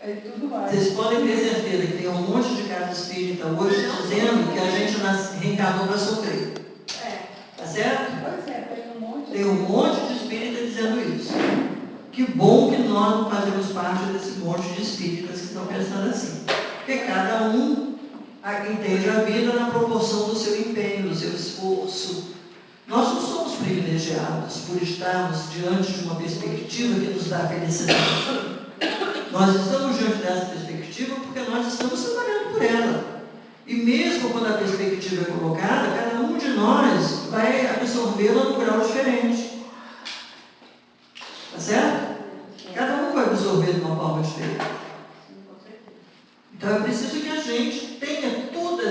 Vocês podem ter certeza que tem um monte de casa espírita hoje dizendo que a gente reencarnou para sofrer. Tá certo? Tem um monte de espírita dizendo isso. Que bom que nós não fazemos parte desse monte de espíritas que estão pensando assim. Porque cada um entende a vida na proporção do seu empenho, do seu esforço. Nós não somos privilegiados por estarmos diante de uma perspectiva que nos dá felicidade. Nós estamos diante dessa perspectiva porque nós estamos trabalhando por ela. E mesmo quando a perspectiva é colocada, cada um de nós vai absorvê-la num grau diferente. Tá certo? Cada um vai absorver de uma forma diferente. Então é preciso que a gente tenha todos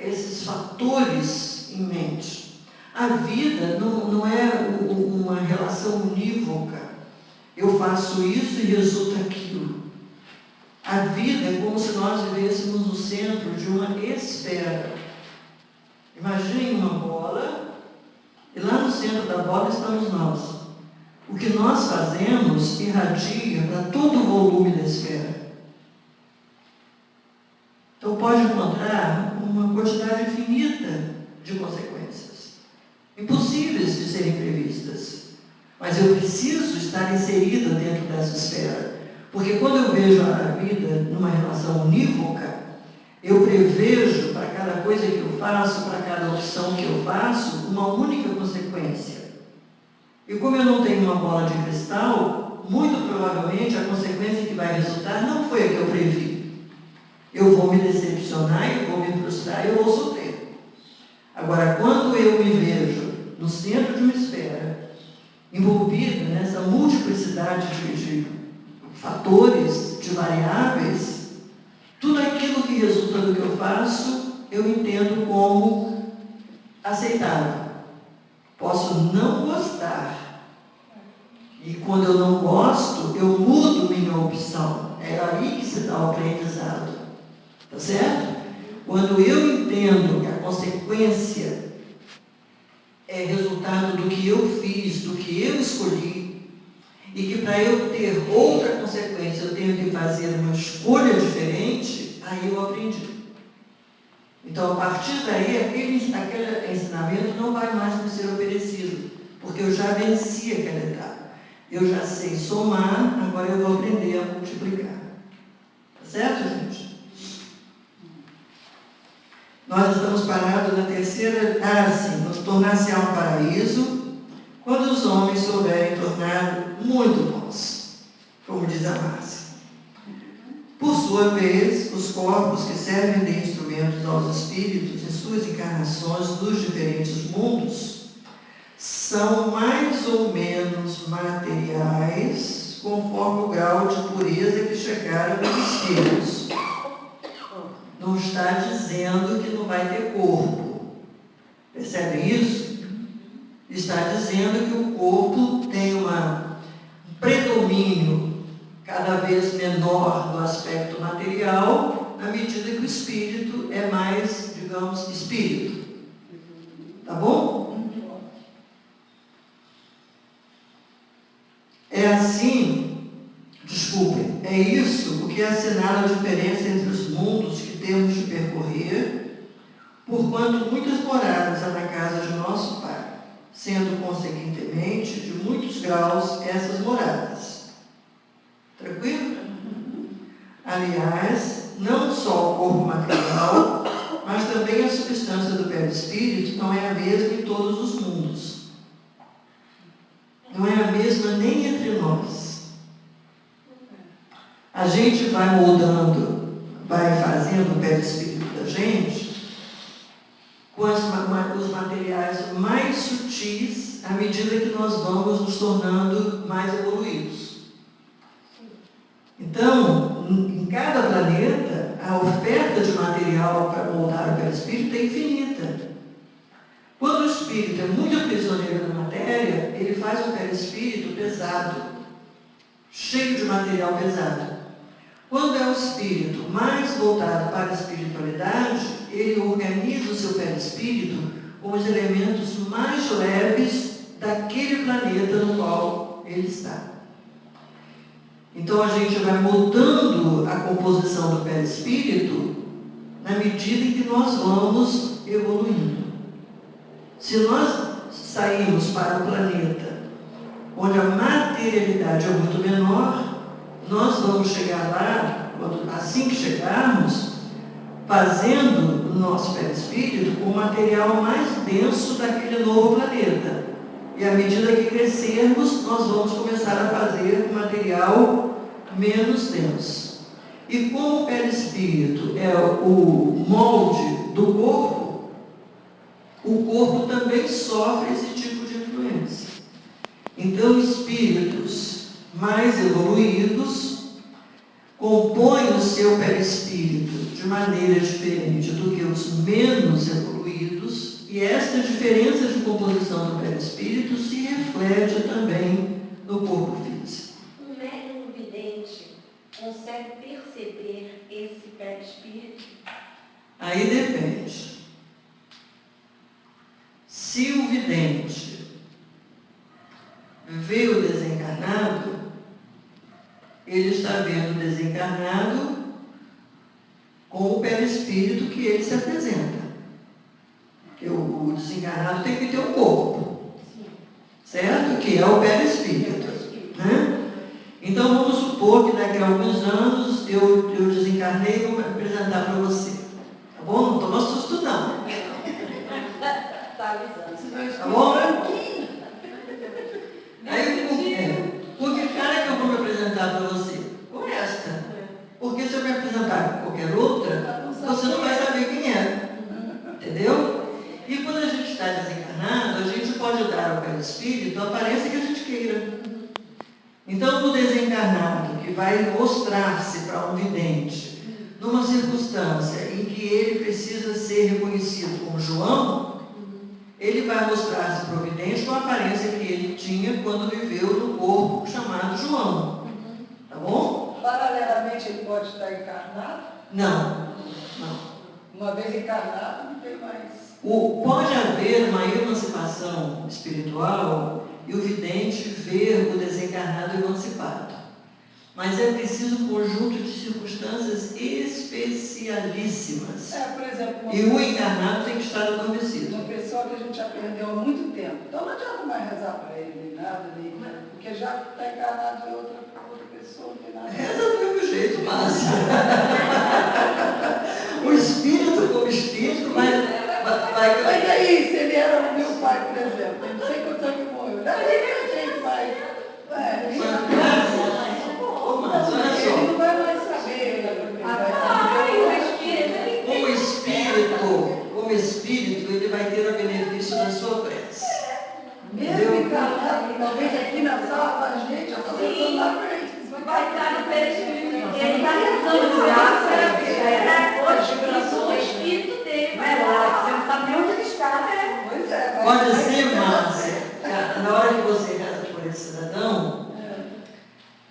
esses fatores em mente. A vida não é uma relação unívoca. Eu faço isso e resulta aquilo. A vida é como se nós vivêssemos no centro de uma esfera. Imagine uma bola, e lá no centro da bola estamos nós. O que nós fazemos irradia para todo o volume da esfera. Então pode encontrar uma quantidade infinita de consequências, impossíveis de serem previstas. Mas eu preciso estar inserida dentro dessa esfera. Porque quando eu vejo a vida numa relação unívoca, eu prevejo para cada coisa que eu faço, para cada opção que eu faço, uma única consequência. E como eu não tenho uma bola de cristal, muito provavelmente a consequência que vai resultar não foi a que eu previ. Eu vou me decepcionar, eu vou me frustrar, eu vou sofrer. Agora, quando eu me vejo no centro de uma esfera, envolvida nessa multiplicidade de fatores, de variáveis, tudo aquilo que resulta do que eu faço, eu entendo como aceitável. Posso não gostar. E quando eu não gosto, eu mudo minha opção. É aí que se dá o aprendizado. Tá certo? Quando eu entendo que a consequência é resultado do que eu fiz, do que eu escolhi, e que para eu ter outra consequência eu tenho que fazer uma escolha diferente, aí eu aprendi. Então, a partir daí, aquele ensinamento não vai mais me ser oferecido, porque eu já venci aquela etapa. Eu já sei somar, agora eu vou aprender a multiplicar. Tá certo, gente? Nós estamos parados na terceira... sim, tornar-se um paraíso, quando os homens souberem tornar muito bons, como diz a Márcia. Por sua vez, os corpos que servem de instrumentos aos espíritos em suas encarnações dos diferentes mundos são mais ou menos materiais conforme o grau de pureza que chegaram nos espíritos. Não está dizendo que não vai ter corpo. Percebem isso? Está dizendo que o corpo tem um predomínio cada vez menor do aspecto material, na medida que o espírito é mais, digamos, espírito. Tá bom? É assim, desculpem, é isso o que assinala a diferença entre os mundos que temos de percorrer, porquanto muitas moradas há na casa de nosso Pai, sendo, consequentemente, de muitos graus essas moradas. Tranquilo? Aliás, não só o corpo material, mas também a substância do perispírito não é a mesma em todos os mundos. Não é a mesma nem entre nós. A gente vai moldando, vai fazendo o perispírito da gente com os materiais mais sutis à medida que nós vamos nos tornando mais evoluídos. Então, em cada planeta, a oferta de material para moldar o perispírito é infinita. Quando o espírito é muito prisioneiro na matéria, ele faz um perispírito pesado, cheio de material pesado. Quando é o espírito mais voltado para a espiritualidade, ele organiza o seu perispírito com os elementos mais leves daquele planeta no qual ele está. Então a gente vai mudando a composição do perispírito na medida em que nós vamos evoluindo. Se nós sairmos para o planeta onde a materialidade é muito menor, nós vamos chegar lá, assim que chegarmos, fazendo o nosso perispírito com o material mais denso daquele novo planeta. E à medida que crescermos, nós vamos começar a fazer material menos denso. E como o perispírito é o molde do corpo, o corpo também sofre esse tipo de influência. Então, espíritos mais evoluídos compõem o seu perispírito de maneira diferente do que os menos evoluídos, e esta diferença de composição do perispírito se reflete também no corpo físico. Um médium vidente consegue perceber esse perispírito? Aí depende. Se o vidente vê o desencarnado, ele está vendo o desencarnado com o perispírito que ele se apresenta. Porque o desencarnado tem que ter um corpo, certo? Que é o perispírito. Né? Então vamos supor que daqui a alguns anos eu desencarnei e vou me apresentar para você. Tá bom? Não toma susto não. Está avisando. Tá bom? Aí com que cara que eu vou me apresentar para você? Com esta. Porque se eu me apresentar com qualquer outra, você não vai saber quem é. Entendeu? E quando a gente está desencarnado, a gente pode dar ao perispírito a aparência que a gente queira. Então, o desencarnado que vai mostrar-se para um vidente numa circunstância em que ele precisa ser reconhecido como João, ele vai mostrar-se para o vidente com a aparência que ele tinha quando viveu no corpo chamado João. Tá bom? Paralelamente, ele pode estar encarnado? Não. Uma vez encarnado, não tem mais. Pode haver uma emancipação espiritual e o vidente ver o desencarnado emancipado. Mas é preciso um conjunto de circunstâncias especialíssimas. Por exemplo, E o encarnado tem que estar adormecido. uma pessoa que a gente já perdeu há muito tempo. Então não adianta mais rezar para ele, nem nada, porque já está encarnado em outra pessoa, não tem nada. Reza do mesmo jeito, Márcia. O espírito como espírito vai. Mas aí, se ele era o meu pai, por exemplo, eu não sei quantos anos que morreu. Não, ele vai. Mas olha só. Ele não vai mais saber. Como espírito, ele vai ter o benefício da sua prece. Mesmo encarnado, talvez aqui na sala, a gente, eu estou pensando lá para ele. Vai estar no perispírito. Ele está rezando o espírito dele. Vai lá, você não sabe onde ele está, né? Pois é. Pode ser, Márcia, na hora que você reza por esse cidadão,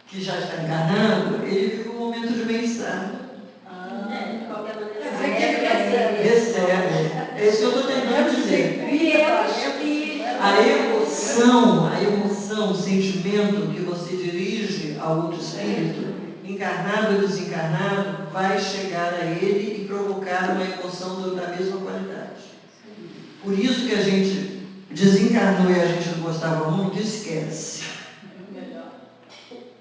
que já está encarnando, ele vive um momento de bem-estar. De qualquer maneira. Você que ele recebe. Recebe. É isso que eu estou tentando dizer. A emoção, o sentimento que você dirige ao outro espírito, encarnado ou desencarnado, vai chegar a ele e provocar uma emoção da mesma qualidade. Por isso que a gente desencarnou e a gente não gostava muito, esquece.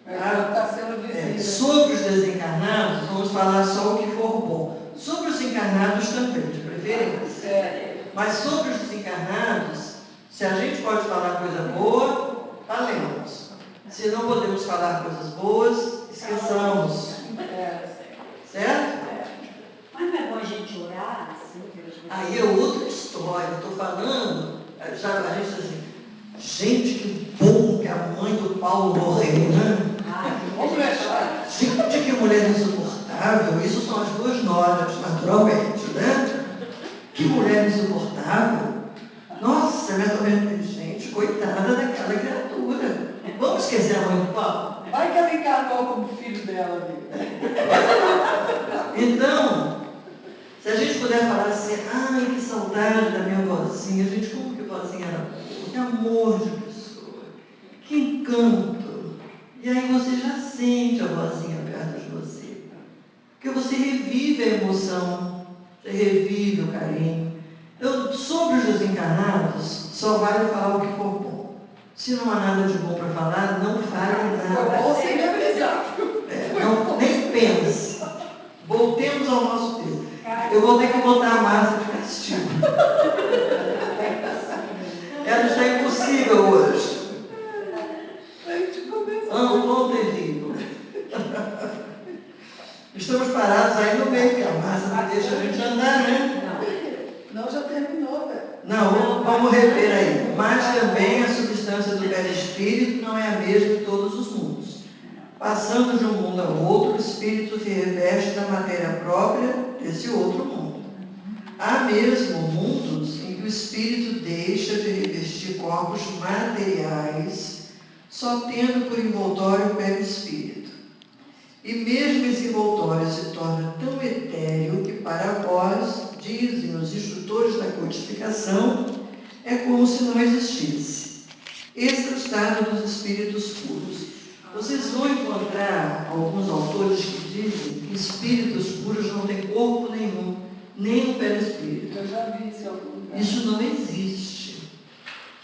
Está sendo visível. Sobre os desencarnados, vamos falar só o que for bom. Sobre os encarnados também, de preferência. Mas sobre os desencarnados, se a gente pode falar coisa boa, falemos. Se não podemos falar coisas boas, esqueçamos. Certo? Mas não é bom a gente orar assim? Aí é outra história. Estou falando, já a gente diz assim, gente, que bom que a mãe do Paulo morreu, né? Vamos deixar. Gente, que mulher insuportável. Isso são as duas noras, naturalmente, né? Que mulher insuportável. Nossa, ela é tão inteligente, coitada daquela criatura. Vamos esquecer a mãe do Paulo? Vai que ela encarnou como filho dela ali. Então, se a gente puder falar assim, ai, que saudade da minha vozinha, gente, como que vozinha era boa, que amor de pessoa, que encanto. E aí você já sente a vozinha perto de você. Porque você revive a emoção, você revive o carinho. Então, sobre os desencarnados, só vale falar o que for bom. Se não há nada de bom para falar, não fale nada. Você me avisar. Nem pense. Voltemos ao nosso texto. Eu vou ter que botar a Márcia de castigo. Ela está impossível hoje. Não terrível. Estamos parados aí no meio, porque a Márcia não deixa a gente andar, né? Não, já terminou, velho. Não, vamos rever aí. Mas também a substância do perispírito não é a mesma em todos os mundos. Passando de um mundo ao outro, o espírito se reveste da matéria própria desse outro mundo. Há mesmo mundos em que o espírito deixa de revestir corpos materiais, só tendo por envoltório o perispírito. E mesmo esse envoltório se torna tão etéreo que para vós, dizem os instrutores da codificação, é como se não existisse. Esse é o estado dos espíritos puros. Vocês vão encontrar alguns autores que dizem que espíritos puros não têm corpo nenhum, nem o perispírito. Eu já vi isso em algum lugar. Isso não existe.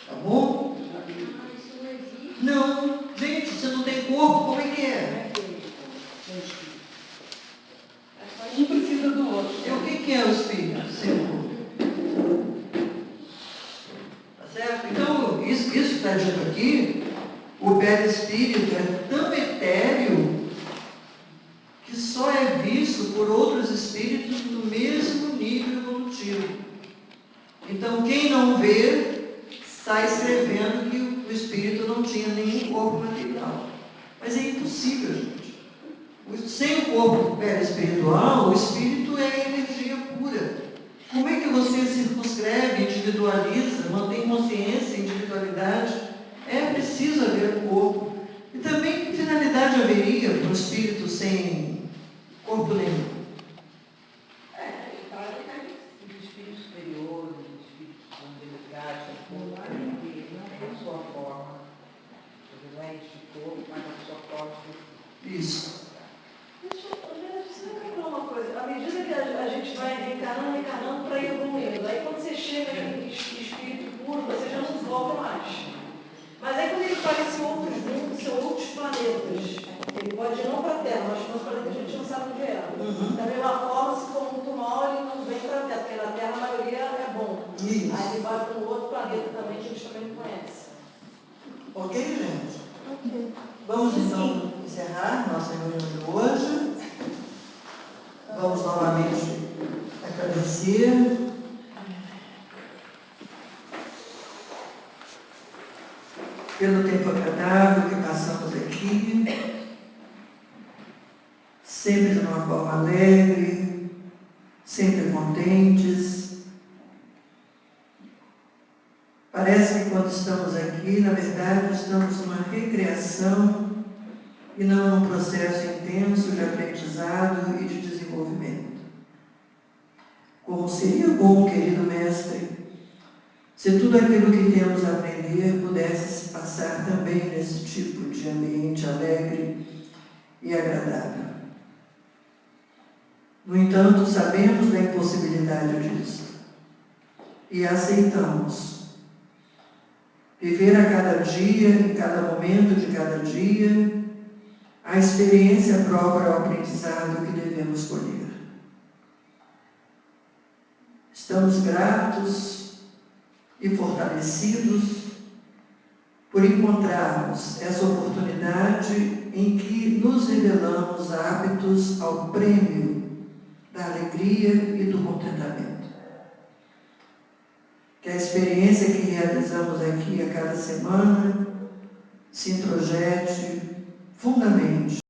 Tá bom? Eu já vi. Isso não existe. Não. Gente, você não tem corpo, como é que é? Um precisa do outro. E o que é o espírito sem corpo? Tá certo? Então, isso que está dito aqui, o perispírito é tão etéreo que só é visto por outros espíritos no mesmo nível evolutivo. Então, quem não vê, está escrevendo que o espírito não tinha nenhum corpo material. Mas é impossível, gente. Sem o corpo perispiritual, o espírito é energia pura. Como é que você circunscreve, individualiza, mantém consciência, individualidade? É preciso haver um corpo. E também que finalidade haveria para um espírito sem corpo nenhum? Os espíritos superiores, os espíritos angelicados, tem a sua forma. Ele não é este corpo, mas a sua forma. Isso. Você lembra uma coisa? À medida que a gente vai reencarnando para ir evoluindo, aí quando você chega em espírito puro, você já não volta mais. Mas aí quando ele aparece em outros mundos, são outros planetas. Ele pode ir não para a Terra, mas para os planetas a gente não sabe onde é. Da mesma forma, se for muito mal, ele não vem para a Terra, porque na Terra a maioria é bom. Isso. Aí ele vai para um outro planeta também, que eles também não conhecem. Ok, gente? Vamos então encerrar nossa reunião de hoje. Vamos novamente agradecer. Pelo tempo agradável que passamos aqui, sempre de uma forma alegre, sempre contentes. Parece que quando estamos aqui, na verdade, estamos numa recreação e não num processo intenso de aprendizado e de desenvolvimento. Como seria bom, querido mestre, se tudo aquilo que temos a aprender pudesse se passar também nesse tipo de ambiente alegre e agradável. No entanto, sabemos da impossibilidade disso e aceitamos viver a cada dia, em cada momento de cada dia, a experiência própria ao aprendizado que devemos colher. Estamos gratos e fortalecidos por encontrarmos essa oportunidade em que nos revelamos aptos ao prêmio da alegria e do contentamento. Que a experiência que realizamos aqui a cada semana se introjete fundamente